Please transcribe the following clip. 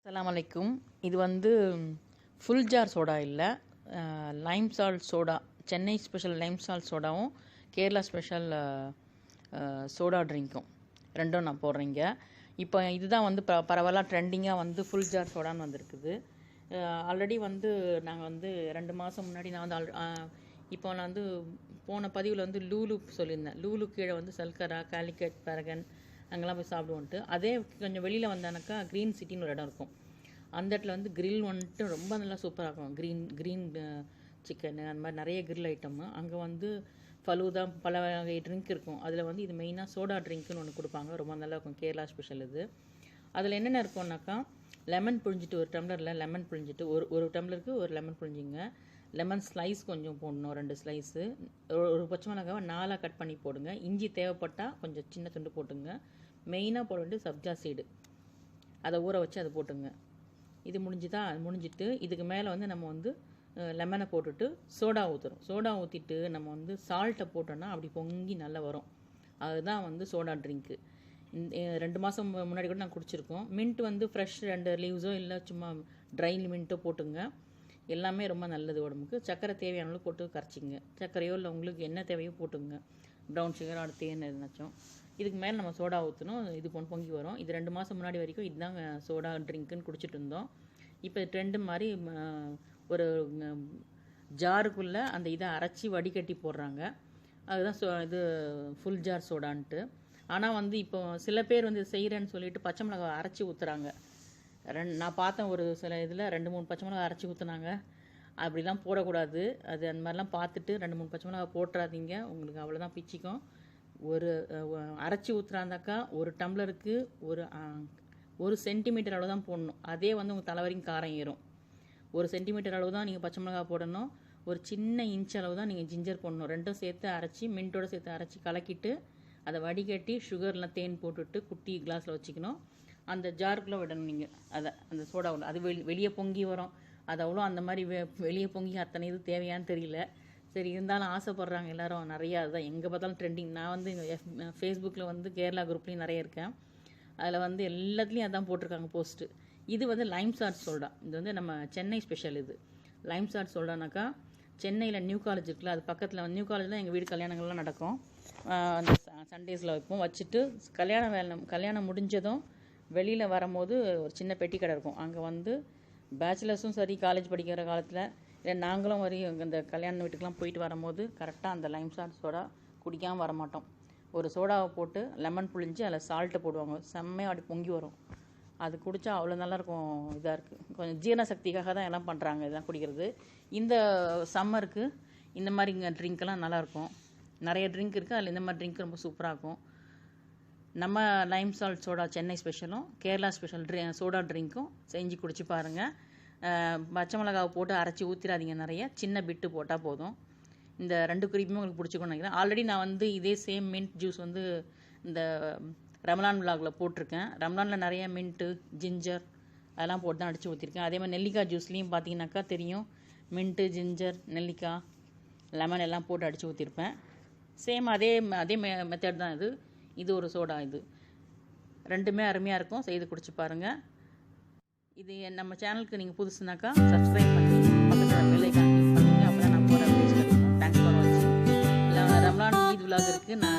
அஸ்ஸலாமு அலைக்கும். இது வந்து ஃபுல்ஜார் சோடா இல்லை, lime salt soda. Chennai special lime salt சோடாவும் கேரளா ஸ்பெஷல் சோடா ட்ரிங்க்கும் ரெண்டும் நான் போடுறேங்க. இப்போ இதுதான் வந்து பரவலாக ட்ரெண்டிங்காக வந்து ஃபுல்ஜார் சோடான்னு வந்திருக்குது. ஆல்ரெடி வந்து நாங்கள் வந்து 2 மாதம் முன்னாடி நான் வந்து இப்போ நான் வந்து போன பதிவில் வந்து லூலு சொல்லியிருந்தேன். லூலு கீழே வந்து சல்கரா, காலிக்கட், பேரகன் அங்கெல்லாம் போய் சாப்பிடுவோன்ட்டு. அதே கொஞ்சம் வெளியில் வந்தானாக்கா க்ரீன் சிட்டின்னு ஒரு இடம் இருக்கும். அந்த இடத்துல வந்து கிரில் வந்துட்டு ரொம்ப நல்லா சூப்பராக இருக்கும். க்ரீன் சிக்கனு அந்த மாதிரி நிறைய கிரில் ஐட்டமு. அங்கே வந்து ஃபலூதா பல வகை ட்ரிங்க் இருக்கும். அதில் வந்து இது மெயினாக சோடா ட்ரிங்க்குன்னு ஒன்று கொடுப்பாங்க. ரொம்ப நல்லா இருக்கும். கேரளா ஸ்பெஷல் இது. அதில் என்னென்ன இருக்கும்னாக்கா லெமன் புழிஞ்சிட்டு, ஒரு டம்ளரில் லெமன் புழிஞ்சிட்டு, ஒரு டம்ளருக்கு ஒரு லெமன் புழிஞ்சிங்க. லெமன் ஸ்லைஸ் கொஞ்சம் போடணும், 2 ஸ்லைஸு. ஒரு பச்சை மிளகாவை 4 கட் பண்ணி போடுங்க. இஞ்சி தேவைப்பட்டால் கொஞ்சம் சின்ன துண்டு போட்டுங்க. மெயினாக போட வேண்டியது சப்ஜா சீடு, அதை ஊற வச்சு அதை போட்டுங்க. இது முடிஞ்சிட்டு இதுக்கு மேலே வந்து நம்ம வந்து லெமனை போட்டுட்டு சோடா ஊற்றுறோம். சோடா ஊற்றிட்டு நம்ம வந்து சால்ட்டை போட்டோன்னா அப்படி பொங்கி நல்லா வரும். அதுதான் வந்து சோடா ட்ரிங்க்கு. 2 மாதம் முன்னாடி கூட நான் குடிச்சிருக்கோம். மின்ட் வந்து ஃப்ரெஷ் 2 லீவ்ஸோ இல்லை சும்மா ட்ரை மின்ட்டோ போட்டுங்க. எல்லாமே ரொம்ப நல்லது உடம்புக்கு. சர்க்கரை தேவையானவங்களும் போட்டு கரைச்சிங்க. சர்க்கரையோ இல்லை உங்களுக்கு என்ன தேவையோ போட்டுங்க. ப்ரௌன் சுகர் அடுத்து தேன் எதுனாச்சும். இதுக்கு மேலே நம்ம சோடா ஊற்றணும். இது பொங்கி வரும். இது 2 மாதம் முன்னாடி வரைக்கும் இதுதான் சோடா ட்ரிங்க்குன்னு குடிச்சிட்டு இருந்தோம். இப்போ ட்ரெண்டு மாதிரி ஒரு ஜாருக்குள்ளே அந்த இதை அரைச்சி வடிகட்டி போடுறாங்க. அதுதான் இது ஃபுல் ஜார் சோடான்ட்டு. ஆனால் வந்து இப்போ சில பேர் வந்து செய்கிறேன்னு சொல்லிட்டு பச்சை மிளகா அரைச்சி ஊற்றுறாங்க. நான் பார்த்தேன் ஒரு சில இதில் 2-3 பச்சை மிளகா அரைச்சி ஊற்றுனாங்க. அப்படிலாம் போடக்கூடாது. அது அந்த மாதிரிலாம் பார்த்துட்டு 2-3 பச்சை மிளகா போட்டுறாதீங்க. உங்களுக்கு அவ்வளோதான் பிச்சிக்கும். ஒரு அரைச்சி ஊற்றுறாந்தாக்கா ஒரு டம்ளருக்கு ஒரு சென்டிமீட்டர் அளவு தான் போடணும். அதே வந்து உங்கள் தலை வரைக்கும் காரம் ஏறும். 1 சென்டிமீட்டர் அளவு தான் நீங்கள் பச்சை மிளகா போடணும். ஒரு சின்ன இன்ச் அளவு தான் நீங்கள் ஜிஞ்சர் போடணும். 2ம் சேர்த்து அரைச்சி மின்ட்டோடு சேர்த்து அரைச்சி கலக்கிட்டு அதை வடிகட்டி சுகரில் தேன் போட்டுட்டு குட்டி கிளாஸில் வச்சுக்கணும். அந்த ஜாருக்குள்ளே விடணும் நீங்கள் அதை, அந்த சோடாவில். அது வெளியே பொங்கி வரும். அது அவ்வளோ அந்த மாதிரி வெளியே பொங்கி அத்தனை இது தேவையான்னு தெரியல. சரி, இருந்தாலும் ஆசைப்பட்றாங்க எல்லோரும் நிறையா. அதுதான் எங்கே பார்த்தாலும் ட்ரெண்டிங். நான் வந்து ஃபேஸ்புக்கில் வந்து கேரளா குரூப்லேயும் நிறைய இருக்கேன். அதில் வந்து எல்லாத்துலேயும் அதான் போட்டிருக்காங்க போஸ்ட்டு. இது வந்து லைம் சால்ட் சோடா. இது வந்து நம்ம சென்னை ஸ்பெஷல். இது லைம் சால்ட் சோடானாக்கா சென்னையில் நியூ காலேஜ் இருக்குல்ல, அது பக்கத்தில் நியூ காலேஜில் எங்கள் வீடு கல்யாணங்கள்லாம் நடக்கும். அந்த சண்டேஸில் வைப்போம். வச்சுட்டு கல்யாணம் முடிஞ்சதும் வெளியில் வரும்போது ஒரு சின்ன பெட்டி கடை இருக்கும். அங்கே வந்து பேச்சுலர்ஸும் சரி, காலேஜ் படிக்கிற காலத்தில் இல்லை நாங்களும் இந்த கல்யாண வீட்டுக்கெலாம் போயிட்டு வரும்போது கரெக்டாக அந்த லைம் சால்ட் சோடா குடிக்காமல் வரமாட்டோம். ஒரு சோடாவை போட்டு லெமன் புழிஞ்சு அதில் சால்ட்டை போடுவாங்க. செம்மையாக அப்படி பொங்கி வரும். அது குடித்தா அவ்வளோ நல்லாயிருக்கும். இதாக இருக்குது. கொஞ்சம் ஜீரண சக்திக்காக தான் எல்லாம் பண்ணுறாங்க இதெல்லாம் குடிக்கிறது. இந்த சம்மருக்கு இந்த மாதிரி இங்கே ட்ரிங்க்கெல்லாம் நல்லாயிருக்கும். நிறைய ட்ரிங்க் இருக்குது. அதில் இந்த மாதிரி ட்ரிங்க் ரொம்ப சூப்பராக இருக்கும். நம்ம லைம் சால்ட் சோடா சென்னை ஸ்பெஷலும் கேரளா ஸ்பெஷல் சோடா ட்ரிங்க்கும் செஞ்சு குடிச்சு பாருங்கள். பச்சை மிளகாவை போட்டு அரைச்சி ஊற்றிடாதீங்க. நிறைய சின்ன பிட்டு போட்டால் போதும். இந்த 2 குறிப்புமே உங்களுக்கு பிடிச்சிக்கணும்னு நினைக்கிறேன். ஆல்ரெடி நான் வந்து இதே சேம் மின்ட் ஜூஸ் வந்து இந்த ரமலான் விலாகில் போட்டிருக்கேன். ரமலானில் நிறைய மின்ட்டு, ஜிஞ்சர் அதெல்லாம் போட்டு தான் அடித்து ஊற்றிருக்கேன். அதே மாதிரி நெல்லிக்காய் ஜூஸ்லேயும் பார்த்தீங்கன்னாக்கா தெரியும், மின்ட்டு, ஜிஞ்சர், நெல்லிக்காய், லெமன் எல்லாம் போட்டு அடித்து ஊற்றிருப்பேன். சேம் அதே மெத்தட் தான் இது. இது ஒரு சோடா. இது 2மே அருமையாக இருக்கும். செய்து குடிச்சு பாருங்கள். இது நம்ம சேனலுக்கு நீங்கள் புதுசுனாக்கா சப்ஸ்கிரைப் பண்ணி பக்கத்தில் பெல் ஐக்கான் கிளிக் பண்ணுங்கள். அப்போ தான் நான் போகிற வீடியோஸ் கிடைக்கும். தேங்க்ஸ் ஃபார் வாட்சிங். இல்லை ரம்லான் ஈத் விலாக் இருக்குது. நான்